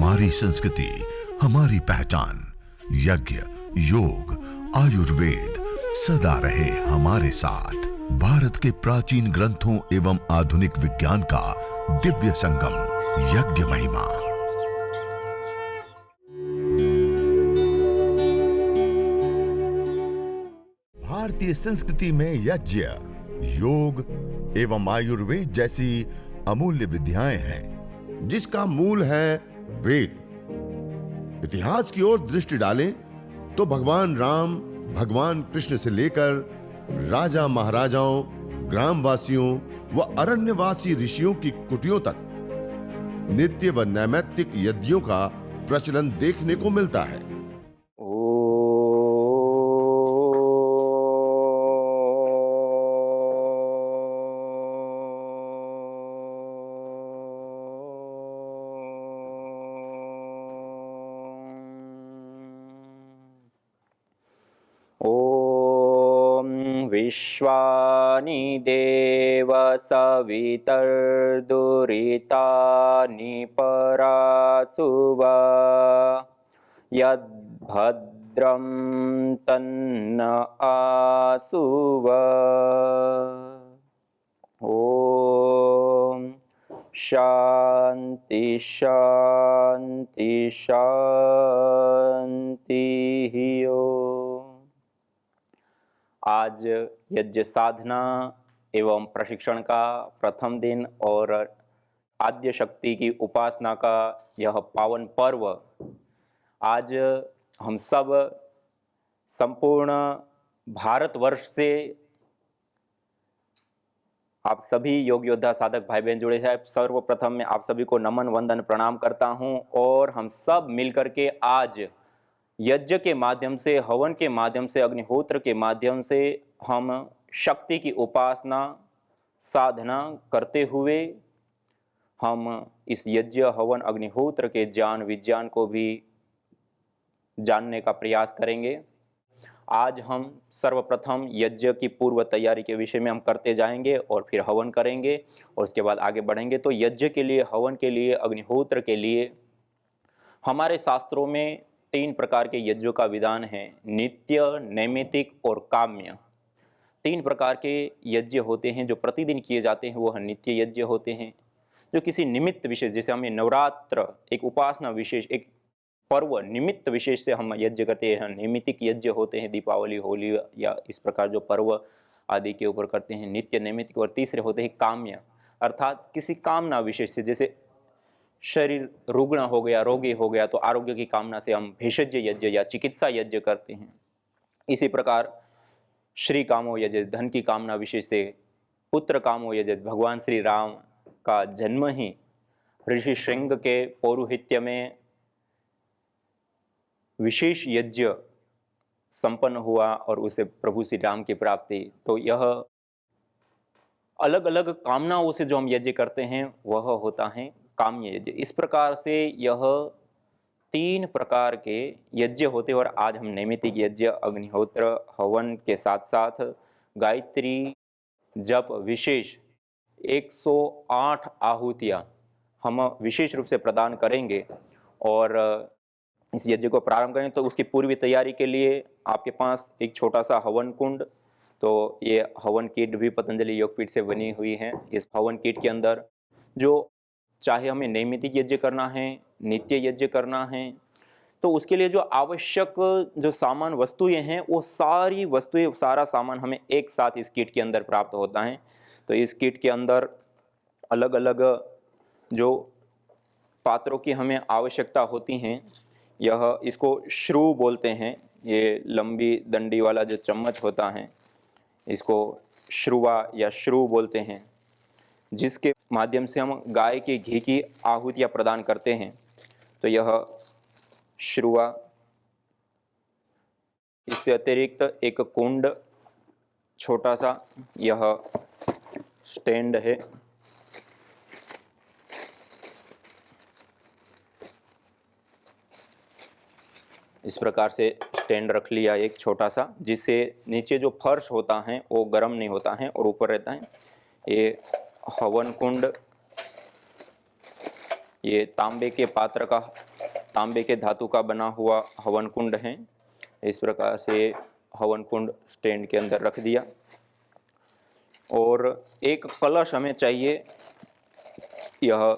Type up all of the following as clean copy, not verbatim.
हमारी संस्कृति, हमारी पहचान। यज्ञ, योग, आयुर्वेद सदा रहे हमारे साथ। भारत के प्राचीन ग्रंथों एवं आधुनिक विज्ञान का दिव्य संगम, यज्ञ महिमा। भारतीय संस्कृति में यज्ञ, योग एवं आयुर्वेद जैसी अमूल्य विद्याएं हैं, जिसका मूल है वेद। इतिहास की ओर दृष्टि डालें तो भगवान राम, भगवान कृष्ण से लेकर राजा महाराजाओं, ग्रामवासियों व अरण्यवासी ऋषियों की कुटियों तक नित्य व नैमित्तिक यज्ञों का प्रचलन देखने को मिलता है। विश्वानि देव सवितर्दुरितानि परासुव यद्भद्रं तन्न आसुव। ओम शांति शांति शांति ओम। आज यज्ञ साधना एवं प्रशिक्षण का प्रथम दिन और आद्य शक्ति की उपासना का यह पावन पर्व, आज हम सब संपूर्ण भारतवर्ष से आप सभी योग योद्धा साधक भाई बहन जुड़े हैं। सर्वप्रथम मैं आप सभी को नमन वंदन प्रणाम करता हूं और हम सब मिलकर के आज यज्ञ के माध्यम से, हवन के माध्यम से, अग्निहोत्र के माध्यम से हम शक्ति की उपासना साधना करते हुए हम इस यज्ञ हवन अग्निहोत्र के ज्ञान विज्ञान को भी जानने का प्रयास करेंगे। आज हम सर्वप्रथम यज्ञ की पूर्व तैयारी के विषय में हम करते जाएंगे और फिर हवन करेंगे और उसके बाद आगे बढ़ेंगे। तो यज्ञ के लिए, हवन के लिए, अग्निहोत्र के लिए हमारे शास्त्रों में 3 प्रकार के यज्ञों का विधान है, नित्य, नैमित्तिक और काम्य। 3 प्रकार के यज्ञ होते हैं जो प्रतिदिन किए जाते हैं, वो नित्य यज्ञ होते हैं। जो किसी निमित्त विशेष, जैसे हमें नवरात्र एक उपासना विशेष, एक पर्व निमित्त विशेष से हम यज्ञ करते हैं, नैमित्तिक यज्ञ होते हैं, दीपावली, होली या इस प्रकार जो पर्व आदि के ऊपर करते हैं, नित्य, नैमित्तिक। और तीसरे होते हैं काम्य, अर्थात किसी कामना विशेष से, जैसे शरीर रुग्ण हो गया, रोगी हो गया, तो आरोग्य की कामना से हम भेषज यज्ञ या चिकित्सा यज्ञ करते हैं। इसी प्रकार श्री कामो यज्ञ, धन की कामना विशेष से, पुत्र कामो यज्ञ, भगवान श्री राम का जन्म ही ऋषि श्रृंग के पौरोहित्य में विशेष यज्ञ संपन्न हुआ और उसे प्रभु श्री राम की प्राप्ति। तो यह अलग अलग कामनाओं से जो हम यज्ञ करते हैं वह होता है काम्य यज्ञ। इस प्रकार से यह 3 प्रकार के यज्ञ होते हैं। और आज हम नैमित्तिक यज्ञ, अग्निहोत्र, हवन के साथ साथ गायत्री जप विशेष 108 आहुतियाँ हम विशेष रूप से प्रदान करेंगे और इस यज्ञ को प्रारंभ करेंगे। तो उसकी पूर्वी तैयारी के लिए आपके पास एक छोटा सा हवन कुंड, तो ये हवन किट भी पतंजलि योगपीठ से बनी हुई है। इस हवन किट के अंदर जो चाहे हमें नैमित्तिक यज्ञ करना है, नित्य यज्ञ करना है, तो उसके लिए जो आवश्यक जो सामान वस्तुएं हैं, वो सारी वस्तुएं, सारा सामान हमें एक साथ इस किट के अंदर प्राप्त होता है। तो इस किट के अंदर अलग अलग जो पात्रों की हमें आवश्यकता होती हैं, यह इसको श्रू बोलते हैं। ये लंबी डंडी वाला जो चम्मच होता है, इसको श्रुवा या श्रू बोलते हैं, जिसके माध्यम से हम गाय के घी की आहुतियाँ प्रदान करते हैं। तो यह श्रुवा, इससे अतिरिक्त एक कुंड छोटा सा, यह स्टैंड है, इस प्रकार से स्टैंड रख लिया एक छोटा सा, जिससे नीचे जो फर्श होता है वो गर्म नहीं होता है और ऊपर रहता है। ये हवन कुंड, ये तांबे के धातु का बना हुआ हवन कुंड है। इस प्रकार से हवन कुंड स्टैंड के अंदर रख दिया। और एक कलश हमें चाहिए। यह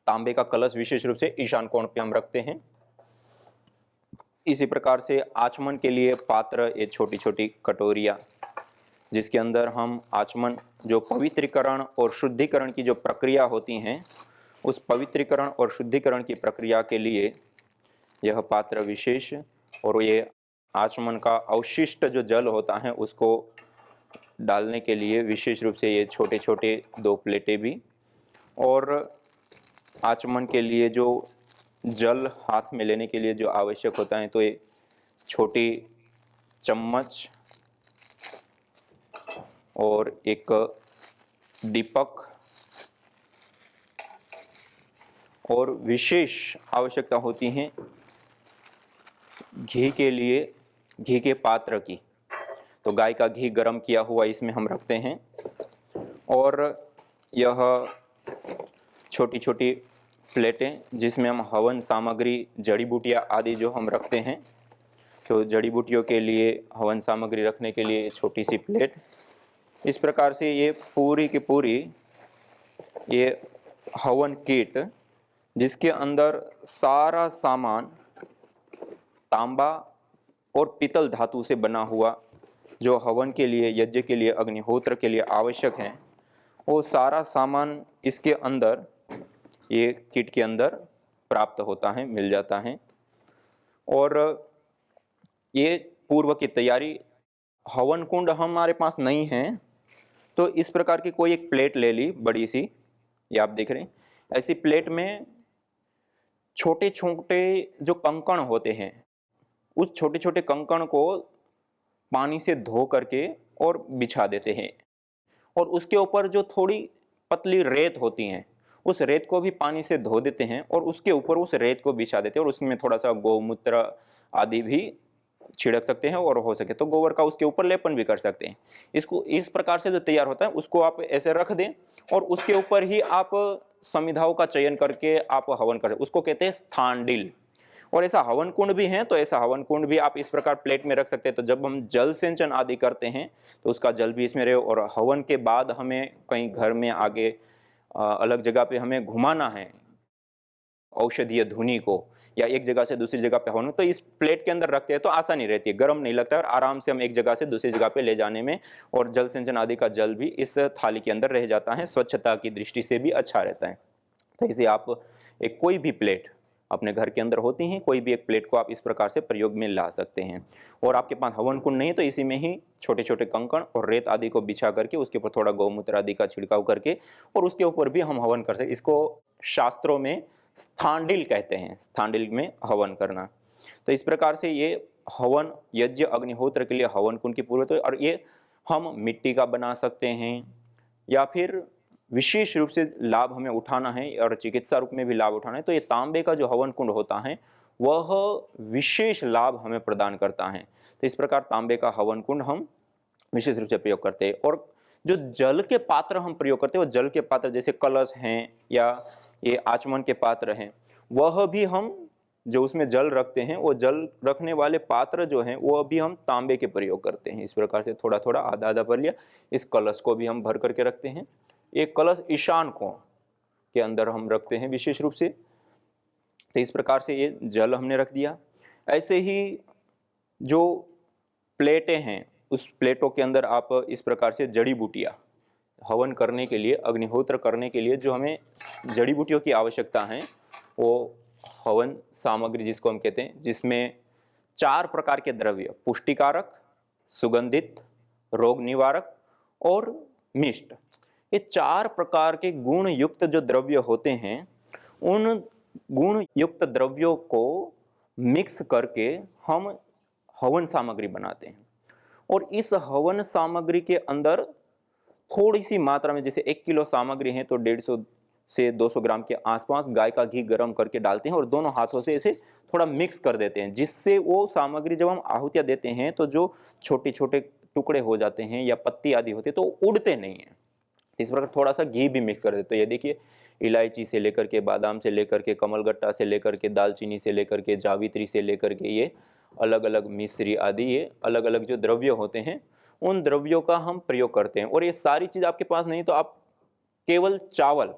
तांबे का कलश विशेष रूप से ईशान कोण पे हम रखते हैं। इसी प्रकार से आचमन के लिए पात्र, ये छोटी छोटी कटोरियाँ, जिसके अंदर हम आचमन, जो पवित्रीकरण और शुद्धिकरण की जो प्रक्रिया होती हैं, उस पवित्रीकरण और शुद्धिकरण की प्रक्रिया के लिए यह पात्र विशेष, और ये आचमन का अवशिष्ट जो जल होता है उसको डालने के लिए विशेष रूप से ये छोटे छोटे 2 प्लेटें भी, और आचमन के लिए जो जल हाथ में लेने के लिए जो आवश्यक होता है तो ये छोटी चम्मच और एक दीपक, और विशेष आवश्यकता होती हैं घी के लिए, घी के पात्र की। तो गाय का घी गरम किया हुआ इसमें हम रखते हैं। और यह छोटी छोटी प्लेटें जिसमें हम हवन सामग्री, जड़ी बूटियाँ आदि जो हम रखते हैं, तो जड़ी बूटियों के लिए, हवन सामग्री रखने के लिए छोटी सी प्लेट। इस प्रकार से ये पूरी की पूरी ये हवन किट, जिसके अंदर सारा सामान तांबा और पीतल धातु से बना हुआ, जो हवन के लिए, यज्ञ के लिए, अग्निहोत्र के लिए आवश्यक हैं, वो सारा सामान इसके अंदर, ये किट के अंदर प्राप्त होता है, मिल जाता है। और ये पूर्व की तैयारी, हवन कुंड हमारे पास नहीं है तो इस प्रकार की कोई एक प्लेट ले ली बड़ी सी, ये आप देख रहे हैं। ऐसी प्लेट में छोटे छोटे जो कंकण होते हैं, उस छोटे छोटे कंकण को पानी से धो करके और बिछा देते हैं, और उसके ऊपर जो थोड़ी पतली रेत होती हैं, उस रेत को भी पानी से धो देते हैं, और उसके ऊपर उस रेत को बिछा देते हैं, और उसमें थोड़ा सा गौमूत्र आदि भी छिड़क सकते हैं, और हो सके तो गोबर का उसके ऊपर लेपन भी कर सकते हैं। इसको इस प्रकार से जो तैयार होता है उसको आप ऐसे रख दें, और उसके ऊपर ही आप समिधाओं का चयन करके आप हवन करें, उसको कहते हैं स्थानडिल। और ऐसा हवन कुंड भी है, तो ऐसा हवन कुंड भी आप इस प्रकार प्लेट में रख सकते हैं। तो जब हम जल सिंचन आदि करते हैं तो उसका जल भी इसमें रहे, और हवन के बाद हमें कहीं घर में आगे अलग जगह पे हमें घुमाना है औषधीय धुनी को, या एक जगह से दूसरी जगह पे हवन, तो इस प्लेट के अंदर रखते हैं तो आसानी रहती है, गर्म नहीं लगता है, और आराम से हम एक जगह से दूसरी जगह पे ले जाने में, और जल सिंचन आदि का जल भी इस थाली के अंदर रह जाता है, स्वच्छता की दृष्टि से भी अच्छा रहता है। तो इसे आप एक कोई भी प्लेट अपने घर के अंदर होती हैं, कोई भी एक प्लेट को आप इस प्रकार से प्रयोग में ला सकते हैं। और आपके पास हवन कुंड नहीं तो इसी में ही छोटे छोटे कंकण और रेत आदि को बिछा करके उसके ऊपर थोड़ा गौमूत्र आदि का छिड़काव करके, और उसके ऊपर भी हम हवन कर सकते। इसको शास्त्रों में स्थानडिल कहते हैं, स्थानडिल में हवन करना। तो इस प्रकार से ये हवन, यज्ञ, अग्निहोत्र के लिए हवन कुंड की पूर्वत, और ये हम मिट्टी का बना सकते हैं, या फिर विशेष रूप से लाभ हमें उठाना है और चिकित्सा रूप में भी लाभ उठाना है, तो ये तांबे का जो हवन कुंड होता है वह विशेष लाभ हमें प्रदान करता है। तो इस प्रकार तांबे का हवन कुंड हम विशेष रूप से प्रयोग करते हैं। और जो जल के पात्र हम प्रयोग करते हैं, वो जल के पात्र जैसे कलश हैं या ये आचमन के पात्र हैं, वह भी हम जो उसमें जल रखते हैं, वो जल रखने वाले पात्र जो हैं वो भी हम तांबे के प्रयोग करते हैं। इस प्रकार से थोड़ा थोड़ा आधा आधा भर लिया। इस कलश को भी हम भर करके रखते हैं। एक कलश ईशान कोण के अंदर हम रखते हैं विशेष रूप से। तो इस प्रकार से ये जल हमने रख दिया। ऐसे ही जो प्लेटें हैं, उस प्लेटों के अंदर आप इस प्रकार से जड़ी बूटियाँ हवन करने के लिए, अग्निहोत्र करने के लिए जो हमें जड़ी बूटियों की आवश्यकता है, वो हवन सामग्री जिसको हम कहते हैं, जिसमें 4 प्रकार के द्रव्य, पुष्टिकारक, सुगंधित, रोग निवारक और मिष्ट, ये 4 प्रकार के गुण युक्त जो द्रव्य होते हैं, उन गुण युक्त द्रव्यों को मिक्स करके हम हवन सामग्री बनाते हैं। और इस हवन सामग्री के अंदर थोड़ी सी मात्रा में, जैसे 1 किलो सामग्री है तो 150 से 200 ग्राम के आसपास गाय का घी गर्म करके डालते हैं और दोनों हाथों से इसे थोड़ा मिक्स कर देते हैं, जिससे वो सामग्री जब हम आहुतियाँ देते हैं तो जो छोटे छोटे टुकड़े हो जाते हैं या पत्ती आदि होती है तो उड़ते नहीं हैं। इस प्रकार थोड़ा सा घी भी मिक्स कर देते हैं। ये देखिए, इलायची से लेकर के, बादाम से लेकर के, कमलगट्टा से लेकर के, दालचीनी से लेकर के, जावित्री से लेकर के, ये अलग अलग मिश्री आदि, ये अलग अलग जो द्रव्य होते हैं उन द्रव्यों का हम प्रयोग करते हैं। और ये सारी चीज़ आपके पास नहीं तो आप केवल चावल,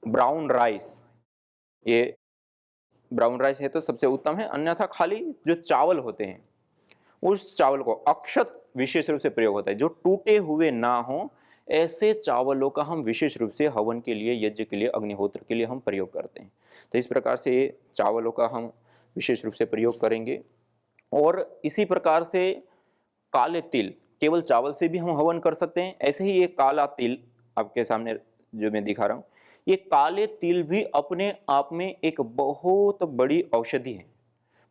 ब्राउन राइस, ये ब्राउन राइस है तो सबसे उत्तम है, अन्यथा खाली जो चावल होते हैं उस चावल को, अक्षत विशेष रूप से प्रयोग होता है, जो टूटे हुए ना हो ऐसे चावलों का हम विशेष रूप से हवन के लिए, यज्ञ के लिए, अग्निहोत्र के लिए हम प्रयोग करते हैं। तो इस प्रकार से ये चावलों का हम विशेष रूप से प्रयोग करेंगे। और इसी प्रकार से काले तिल, केवल चावल से भी हम हवन कर सकते हैं। ऐसे ही ये काला तिल आपके सामने जो मैं दिखा रहा हूँ, ये काले तिल भी अपने आप में एक बहुत बड़ी औषधि है,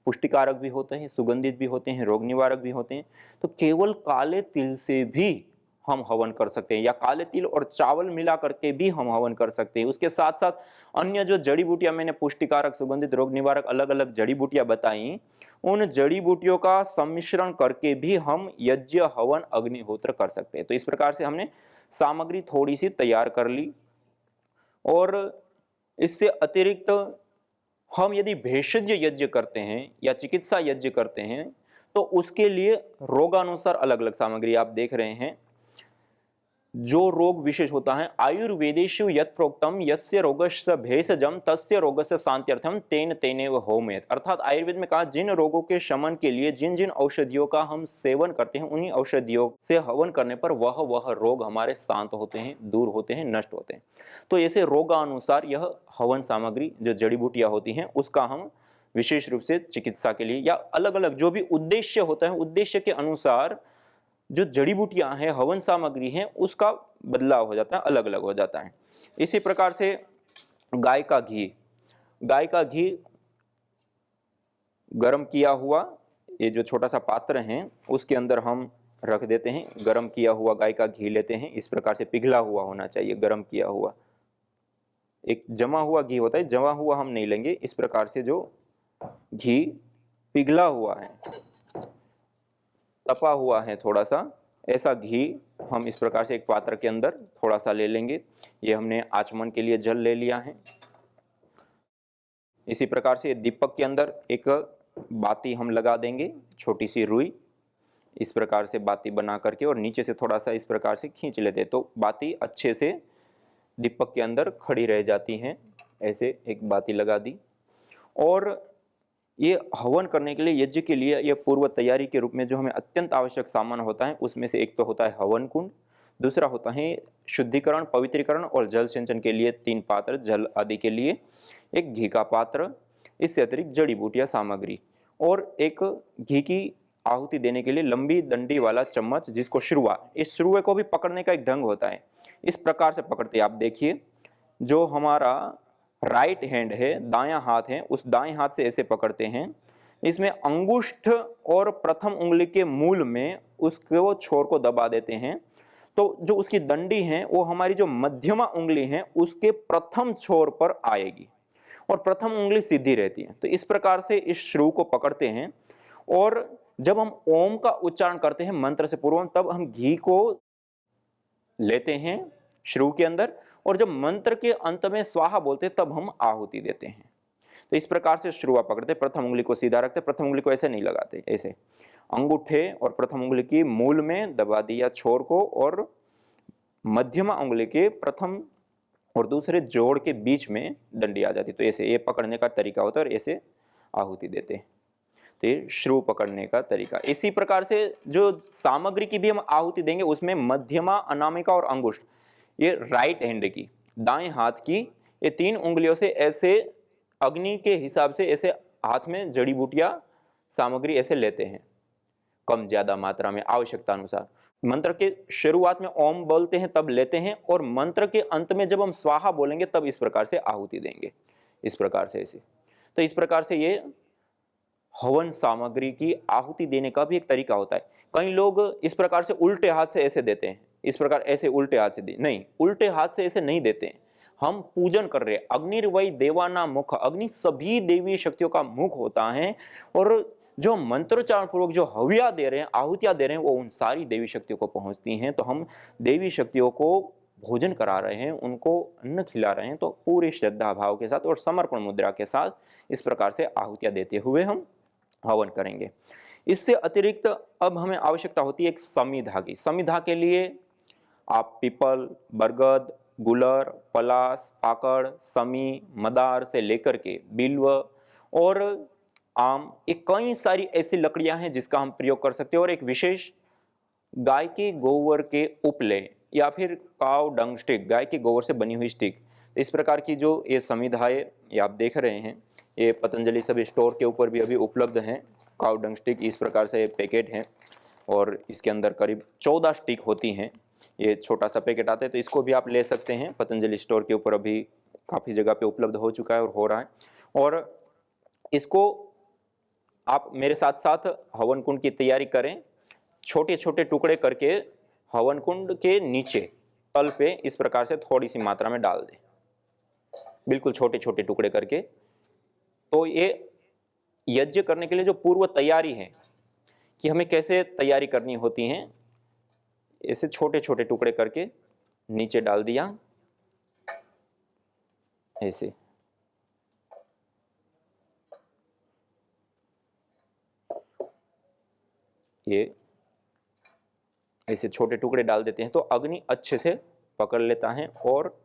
पुष्टिकारक भी होते हैं, सुगंधित भी होते हैं, रोग निवारक भी होते हैं। तो केवल काले तिल से भी हम हवन कर सकते हैं, या काले तिल और चावल मिला करके भी हम हवन कर सकते हैं। उसके साथ साथ अन्य जो जड़ी बूटियां मैंने पुष्टिकारक, सुगंधित, रोग निवारक अलग अलग जड़ी बूटियां बताई, उन जड़ी बूटियों का सम्मिश्रण करके भी हम यज्ञ, हवन, अग्निहोत्र कर सकते हैं। तो इस प्रकार से हमने सामग्री थोड़ी सी तैयार कर ली। और इससे अतिरिक्त हम यदि भेषज यज्ञ करते हैं या चिकित्सा यज्ञ करते हैं तो उसके लिए रोगानुसार अलग अलग सामग्री आप देख रहे हैं। जो रोग विशेष होता है, आयुर्वेदेषु यत् प्रोक्तम यस्य रोगस्य भेषजम तस्य रोगस्य शांत्यर्थम तेन तेनेव होमेत। अर्थात आयुर्वेद में कहा जिन रोगों के शमन के लिए जिन जिन औषधियों का हम सेवन करते हैं, उन्हीं औषधियों से हवन करने पर वह रोग हमारे शांत होते हैं, दूर होते हैं, नष्ट होते हैं। तो ऐसे रोगानुसार यह हवन सामग्री जो जड़ी बूटियां होती हैं उसका हम विशेष रूप से चिकित्सा के लिए या अलग अलग जो भी उद्देश्य होता है, उद्देश्य के अनुसार जो जड़ी बूटियां हैं, हवन सामग्री हैं, उसका बदलाव हो जाता है, अलग अलग हो जाता है। इसी प्रकार से गाय का घी गरम किया हुआ, ये जो छोटा सा पात्र है उसके अंदर हम रख देते हैं, गरम किया हुआ गाय का घी लेते हैं। इस प्रकार से पिघला हुआ होना चाहिए, गरम किया हुआ। एक जमा हुआ घी होता है, जमा हुआ हम नहीं लेंगे। इस प्रकार से जो घी पिघला हुआ है, तपा हुआ है थोड़ा सा, ऐसा घी हम इस प्रकार से एक पात्र के अंदर थोड़ा सा ले लेंगे। ये हमने आचमन के लिए जल ले लिया है। इसी प्रकार से दीपक के अंदर एक बाती हम लगा देंगे, छोटी सी रुई, इस प्रकार से बाती बना करके, और नीचे से थोड़ा सा इस प्रकार से खींच लेते हैं तो बाती अच्छे से दीपक के अंदर खड़ी रह जाती हैं। ऐसे एक बाती लगा दी। और ये हवन करने के लिए, यज्ञ के लिए, यह पूर्व तैयारी के रूप में जो हमें अत्यंत आवश्यक सामान होता है उसमें से एक तो होता है हवन कुंड, दूसरा होता है शुद्धिकरण, पवित्रीकरण और जल सिंचन के लिए 3 पात्र, जल आदि के लिए एक घी का पात्र, इससे अतिरिक्त जड़ी बूटियां सामग्री, और एक घी की आहुति देने के लिए लंबी डंडी वाला चम्मच जिसको श्रुआ, इस श्रुए को भी पकड़ने का एक ढंग होता है। इस प्रकार से पकड़ते हैं आप देखिए, जो हमारा राइट हैंड है, दायां हाथ है, उस दाएं हाथ से ऐसे पकड़ते हैं। इसमें अंगुष्ठ और प्रथम उंगली के मूल में उसको छोर को दबा देते हैं, तो जो उसकी दंडी है वो हमारी जो मध्यमा उंगली है उसके प्रथम छोर पर आएगी और प्रथम उंगली सीधी रहती है। तो इस प्रकार से इस श्रु को पकड़ते हैं, और जब हम ओम का उच्चारण करते हैं मंत्र से पूर्व, तब हम घी को लेते हैं श्रु के अंदर, और जब मंत्र के अंत में स्वाहा बोलते हैं तब हम आहुति देते हैं। तो इस प्रकार से श्रुआ पकड़ते, प्रथम उंगली को सीधा रखते, प्रथम उंगली को ऐसे नहीं लगाते, ऐसे अंगूठे और प्रथम उंगली की मूल में दबा दिया छोर को, और मध्यमा उंगली के प्रथम और दूसरे जोड़ के बीच में डंडी आ जाती। तो ऐसे ये पकड़ने का तरीका होता है, और ऐसे आहुति देते हैं। तो ये श्रु पकड़ने का तरीका। इसी प्रकार से जो सामग्री की भी हम आहुति देंगे उसमें मध्यमा, अनामिका और अंगुष्ठ, ये राइट हैंड की, दाएं हाथ की, ये 3 उंगलियों से ऐसे अग्नि के हिसाब से ऐसे हाथ में जड़ी बूटियां सामग्री ऐसे लेते हैं, कम ज्यादा मात्रा में आवश्यकता अनुसार। मंत्र के शुरुआत में ओम बोलते हैं तब लेते हैं, और मंत्र के अंत में जब हम स्वाहा बोलेंगे तब इस प्रकार से आहुति देंगे, इस प्रकार से ऐसे। तो इस प्रकार से ये हवन सामग्री की आहुति देने का भी एक तरीका होता है। कई लोग इस प्रकार से उल्टे हाथ से ऐसे देते हैं, इस प्रकार ऐसे उल्टे हाथ से नहीं, उल्टे हाथ से ऐसे नहीं देते हैं। हम पूजन कर रहे हैं, अग्निर्वै देवाना मुख, अग्नि सभी देवी शक्तियों का मुख होता है, और जो मंत्रोच्चारण पूर्वक जो हविया दे रहे हैं, आहुतियां दे रहे हैं, वो उन सारी देवी शक्तियों को पहुंचती हैं। तो हम देवी शक्तियों को भोजन करा रहे हैं, उनको अन्न खिला रहे हैं, तो पूरी श्रद्धा भाव के साथ और समर्पण मुद्रा के साथ इस प्रकार से आहुतियाँ देते हुए हम हवन करेंगे। इससे अतिरिक्त अब हमें आवश्यकता होती है एक समिधा की। समिधा के लिए आप पीपल, बरगद, गुलर, पलास, पाकड़, समी, मदार से लेकर के बिल्व और आम, ये कई सारी ऐसी लकड़ियां हैं जिसका हम प्रयोग कर सकते हैं। और एक विशेष गाय के गोबर के उपले या फिर काव डंग स्टिक, गाय के गोबर से बनी हुई स्टिक, इस प्रकार की जो ये समिधाएं ये आप देख रहे हैं, ये पतंजलि सभी स्टोर के ऊपर भी अभी उपलब्ध हैं। काव डंग स्टिक इस प्रकार से पैकेट हैं और इसके अंदर करीब 14 स्टिक होती हैं। ये छोटा सा पैकेट आता है, तो इसको भी आप ले सकते हैं। पतंजलि स्टोर के ऊपर अभी काफ़ी जगह पे उपलब्ध हो चुका है और हो रहा है। और इसको आप मेरे साथ साथ हवन कुंड की तैयारी करें। छोटे छोटे टुकड़े करके हवन कुंड के नीचे तल पे इस प्रकार से थोड़ी सी मात्रा में डाल दें, बिल्कुल छोटे छोटे टुकड़े करके। तो ये यज्ञ करने के लिए जो पूर्व तैयारी है कि हमें कैसे तैयारी करनी होती है, ऐसे छोटे छोटे टुकड़े करके नीचे डाल दिया ऐसे। ये ऐसे छोटे टुकड़े डाल देते हैं तो अग्नि अच्छे से पकड़ लेता है और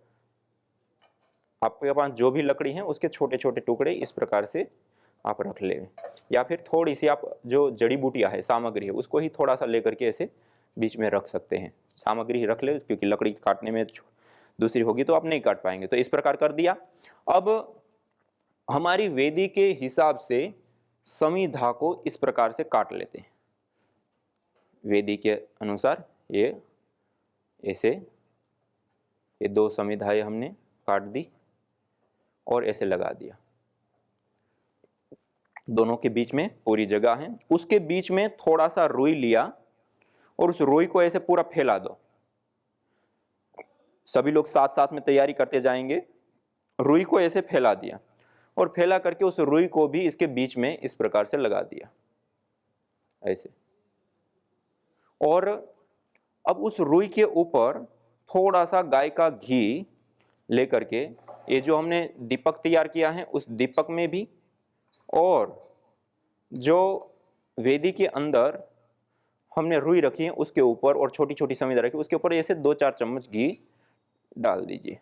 आपके पास जो भी लकड़ी है उसके छोटे छोटे टुकड़े इस प्रकार से आप रख ले, या फिर थोड़ी सी आप जो जड़ी बूटियां है, सामग्री है, उसको ही थोड़ा सा लेकर के ऐसे बीच में रख सकते हैं। सामग्री ही रख ले, क्योंकि लकड़ी काटने में दूसरी होगी तो आप नहीं काट पाएंगे। तो इस प्रकार कर दिया। अब हमारी वेदी के हिसाब से समिधा को इस प्रकार से काट लेते हैं। वेदी के अनुसार ये ऐसे, ये 2 समिधाएं हमने काट दी और ऐसे लगा दिया। दोनों के बीच में पूरी जगह है। उसके बीच में थोड़ा सा रुई लिया और उस रुई को ऐसे पूरा फैला दो। सभी लोग साथ साथ में तैयारी करते जाएंगे। रुई को ऐसे फैला दिया और फैला करके उस रुई को भी इसके बीच में इस प्रकार से लगा दिया ऐसे। और अब उस रुई के ऊपर थोड़ा सा गाय का घी लेकर के ये जो हमने दीपक तैयार किया है उस दीपक में भी, और जो वेदी के अंदर हमने रुई रखी है उसके ऊपर और छोटी छोटी समिधा रखी उसके ऊपर ऐसे 2-4 चम्मच घी डाल दीजिए।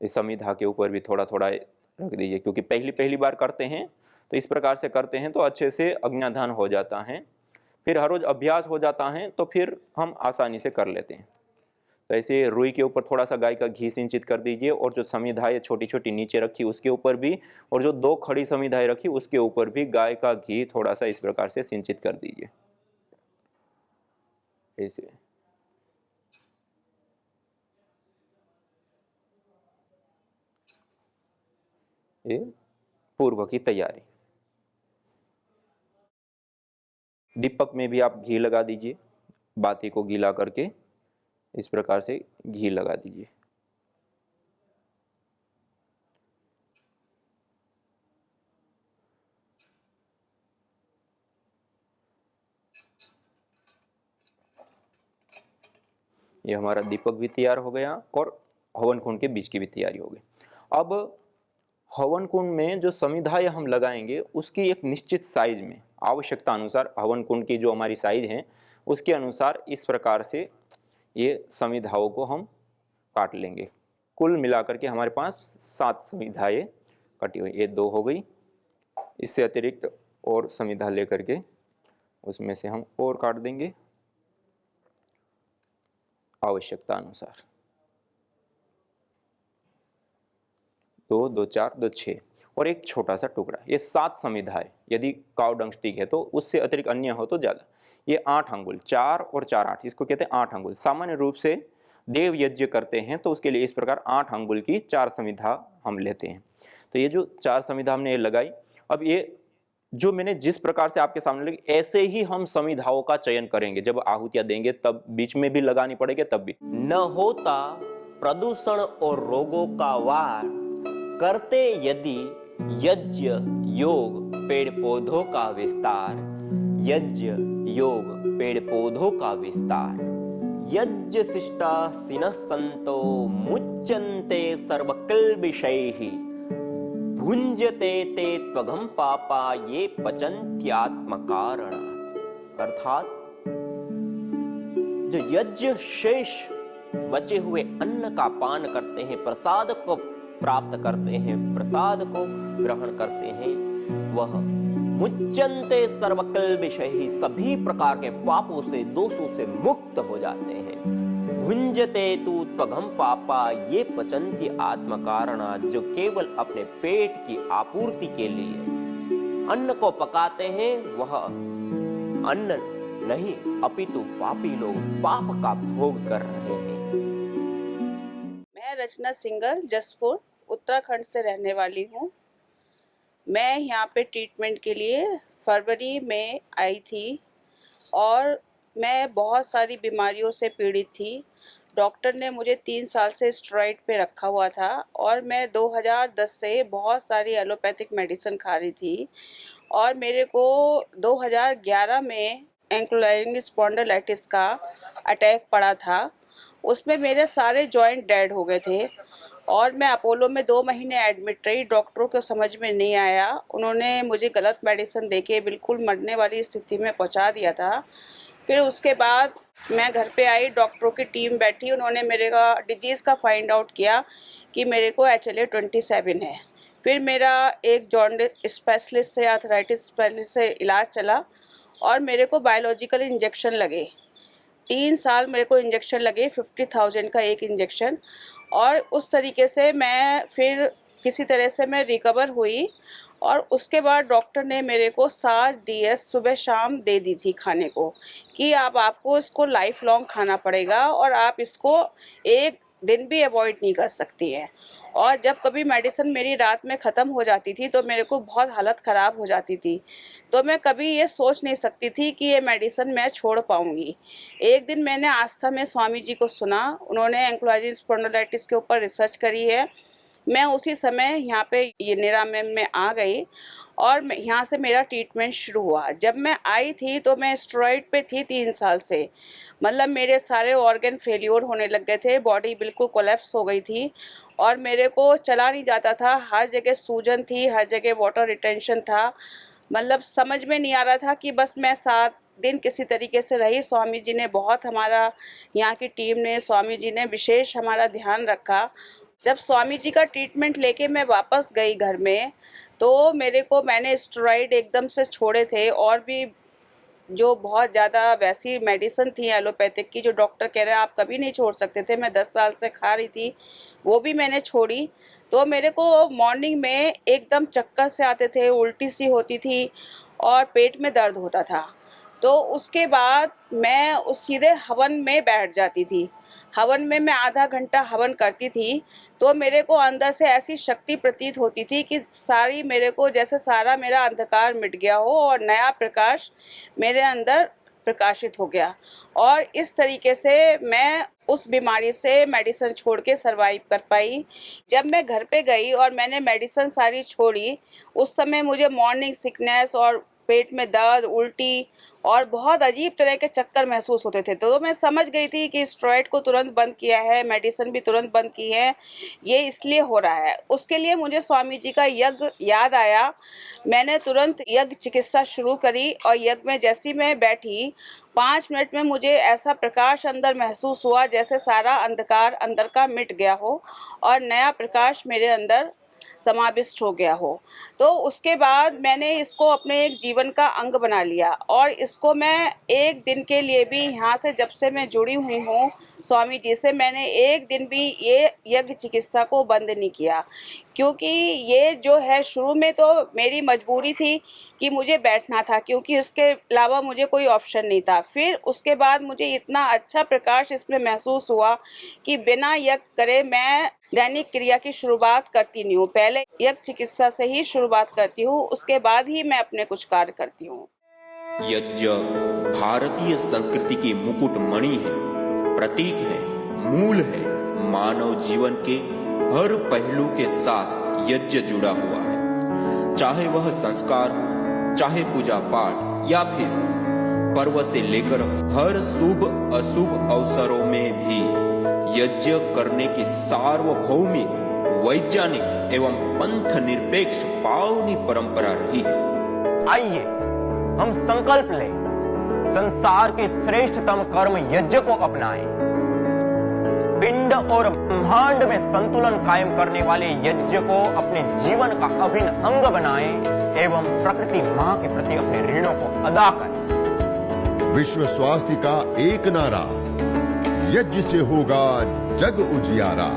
इस समिधा के ऊपर भी थोड़ा थोड़ा रख दीजिए, क्योंकि पहली बार करते हैं तो इस प्रकार से करते हैं तो अच्छे से अज्ञाधान हो जाता है। फिर हर रोज अभ्यास हो जाता है तो फिर हम आसानी से कर लेते हैं। तो ऐसे रुई के ऊपर थोड़ा सा गाय का घी सिंचित कर दीजिए और जो समिधाएं छोटी छोटी नीचे रखी उसके ऊपर भी, और जो 2 खड़ी समिधाएं रखी उसके ऊपर भी गाय का घी थोड़ा सा इस प्रकार से सिंचित कर दीजिए ऐसे। ये पूर्व की तैयारी। दीपक में भी आप घी लगा दीजिए, बाती को गीला करके इस प्रकार से घी लगा दीजिए। ये हमारा दीपक भी तैयार हो गया और हवन कुंड के बीच की भी तैयारी हो गई। अब हवन कुंड में जो समिधाएं हम लगाएंगे उसकी एक निश्चित साइज में, आवश्यकता अनुसार, हवन कुंड की जो हमारी साइज है उसके अनुसार इस प्रकार से ये समिधाओं को हम काट लेंगे। कुल मिलाकर के हमारे पास 7 समिधाएं कटी हुई, ये 2 हो गई। इससे अतिरिक्त और समिधा लेकर के उसमें से हम और काट देंगे आवश्यकता अनुसार। 2, 2, 4, 2, 6 और एक छोटा सा टुकड़ा। ये 7 समिधाएं। यदि काव डंग स्टिक है तो उससे अतिरिक्त अन्य हो तो ज़्यादा। ये 8 अंगुल, 4 और 4, 8, इसको कहते हैं 8 अंगुल। सामान्य रूप से देव यज्ञ करते हैं तो उसके लिए इस प्रकार 8 अंगुल की 4 समिधा हम लेते हैं। तो ये जो 4 समिधा हमने ये लगाई, अब ये जो मैंने जिस प्रकार से आपके सामने लगी ऐसे ही हम समिधाओं का चयन करेंगे। जब आहुतियां देंगे तब बीच में भी लगानी पड़ेगी, तब भी। न होता प्रदूषण और रोगों का वार, करते यदि यज्ञ योग पेड़ पौधों का विस्तार, यज्ञ योग पेड़ पौधों का विस्तार। यज्ञ शिष्टा सिनः संतो मुच्यन्ते सर्वकिल्बिषैः भुंजते ते त्वघं पापा ये पचन्त्यात्मकारणात्। अर्थात जो यज्ञ शेष बचे हुए अन्न का पान करते हैं, प्रसाद को प्राप्त करते हैं, प्रसाद को ग्रहण करते हैं, वह मुच्यन्ते सर्वकिल्बिषैः सभी प्रकार के पापों से, दोषों से मुक्त हो जाते हैं। भुंजते तु त्वघं पापा ये पचन्ति आत्मकारणात्, जो केवल अपने पेट की आपूर्ति के लिए अन्न को पकाते हैं, वह अन्न नहीं अपितु पापी लोग पाप का भोग कर रहे हैं। मैं रचना सिंगल जसपुर उत्तराखंड से रहने वाली हूँ। मैं यहाँ पे ट्रीटमेंट के लिए फरवरी में आई थी और मैं बहुत सारी बीमारियों से पीड़ित थी। डॉक्टर ने मुझे 3 साल से स्टेरॉइड पे रखा हुआ था और मैं 2010 से बहुत सारी एलोपैथिक मेडिसिन खा रही थी और मेरे को 2011 में एंक्लोलाइजिंग स्पॉन्डिलाइटिस का अटैक पड़ा था। उसमें मेरे सारे जॉइंट डेड हो गए थे और मैं अपोलो में 2 महीने एडमिट रही। डॉक्टरों को समझ में नहीं आया, उन्होंने मुझे गलत मेडिसिन देके बिल्कुल मरने वाली स्थिति में पहुंचा दिया था। फिर उसके बाद मैं घर पे आई, डॉक्टरों की टीम बैठी, उन्होंने मेरे का डिजीज़ का फाइंड आउट किया कि मेरे को HLA-27 है। फिर मेरा एक जॉन्डिस स्पेशलिस्ट से, आर्थराइटिस स्पेशलिस्ट से इलाज चला और मेरे को बायोलॉजिकल इंजेक्शन लगे। 3 साल मेरे को इंजेक्शन लगे, 50,000 का एक इंजेक्शन। और उस तरीके से मैं फिर किसी तरह से मैं रिकवर हुई और उसके बाद डॉक्टर ने मेरे को 7 DS सुबह शाम दे दी थी खाने को कि आपको इसको लाइफ लॉन्ग खाना पड़ेगा और आप इसको एक दिन भी अवॉइड नहीं कर सकती हैं। और जब कभी मेडिसिन मेरी रात में ख़त्म हो जाती थी तो मेरे को बहुत हालत ख़राब हो जाती थी, तो मैं कभी ये सोच नहीं सकती थी कि ये मेडिसिन मैं छोड़ पाऊँगी। एक दिन मैंने आस्था में स्वामी जी को सुना, उन्होंने एंक्लोलाइजिंग स्पॉन्डिलाइटिस के ऊपर रिसर्च करी है। मैं उसी समय यहाँ पे ये निरा में आ गई और यहाँ से मेरा ट्रीटमेंट शुरू हुआ। जब मैं आई थी तो मैं स्टेरॉइड पे थी 3 साल से, मतलब मेरे सारे ऑर्गन फेल्योर होने लग गए थे, बॉडी बिल्कुल कोलैप्स हो गई थी और मेरे को चला नहीं जाता था। हर जगह सूजन थी, हर जगह वाटर रिटेंशन था, मतलब समझ में नहीं आ रहा था कि बस मैं 7 दिन किसी तरीके से रही। स्वामी जी ने बहुत, हमारा यहाँ की टीम ने, स्वामी जी ने विशेष हमारा ध्यान रखा। जब स्वामी जी का ट्रीटमेंट लेके मैं वापस गई घर में तो मैंने स्टेरॉइड एकदम से छोड़े थे और भी जो बहुत ज़्यादा वैसी मेडिसिन थी एलोपैथिक की जो डॉक्टर कह रहे हैं आप कभी नहीं छोड़ सकते थे, मैं 10 साल से खा रही थी, वो भी मैंने छोड़ी। तो मेरे को मॉर्निंग में एकदम चक्कर से आते थे, उल्टी सी होती थी और पेट में दर्द होता था। तो उसके बाद मैं उस सीधे हवन में बैठ जाती थी। हवन में मैं आधा घंटा हवन करती थी तो मेरे को अंदर से ऐसी शक्ति प्रतीत होती थी कि सारी मेरे को जैसे सारा मेरा अंधकार मिट गया हो और नया प्रकाश मेरे अंदर प्रकाशित हो गया। और इस तरीके से मैं उस बीमारी से मेडिसिन छोड़ के सरवाइव कर पाई। जब मैं घर पे गई और मैंने मेडिसिन सारी छोड़ी, उस समय मुझे मॉर्निंग सिकनेस और पेट में दर्द, उल्टी और बहुत अजीब तरह के चक्कर महसूस होते थे। तो मैं समझ गई थी कि स्टेरॉइड को तुरंत बंद किया है, मेडिसिन भी तुरंत बंद की है, ये इसलिए हो रहा है। उसके लिए मुझे स्वामी जी का यज्ञ याद आया। मैंने तुरंत यज्ञ चिकित्सा शुरू करी और यज्ञ में जैसी मैं बैठी 5 मिनट में मुझे ऐसा प्रकाश अंदर महसूस हुआ जैसे सारा अंधकार अंदर का मिट गया हो और नया प्रकाश मेरे अंदर समाविष्ट हो गया हो। तो उसके बाद मैंने इसको अपने एक जीवन का अंग बना लिया और इसको मैं एक दिन के लिए भी, यहाँ से जब से मैं जुड़ी हुई हूँ स्वामी जी से, मैंने एक दिन भी ये यज्ञ चिकित्सा को बंद नहीं किया, क्योंकि ये जो है शुरू में तो मेरी मजबूरी थी कि मुझे बैठना था, क्योंकि इसके अलावा मुझे कोई ऑप्शन नहीं था। फिर उसके बाद मुझे इतना अच्छा प्रकाश इसमें महसूस हुआ कि बिना यज्ञ करे मैं दैनिक क्रिया की शुरुआत करती नहीं हूँ। पहले यज्ञ चिकित्सा से ही शुरुआत करती हूँ, उसके बाद ही मैं अपने कुछ कार्य करती हूँ। यज्ञ भारतीय संस्कृति की मुकुट मणि है, प्रतीक है, मूल है। मानव जीवन के हर पहलू के साथ यज्ञ जुड़ा हुआ है, चाहे वह संस्कार हो, चाहे पूजा पाठ या फिर पर्व से लेकर हर शुभ अशुभ अवसरों में भी यज्ञ करने की सार्वभौमिक, वैज्ञानिक एवं पंथ निरपेक्ष पावनी परंपरा रही है। आइए हम संकल्प लें, संसार के श्रेष्ठतम कर्म यज्ञ को अपनाएं। पिंड और ब्रह्मांड में संतुलन कायम करने वाले यज्ञ को अपने जीवन का अभिन्न अंग बनाएं एवं प्रकृति मां के प्रति अपने ऋणों को अदा करें। विश्व स्वास्थ्य का एक नारा, यज्ञ से होगा जग उजियारा।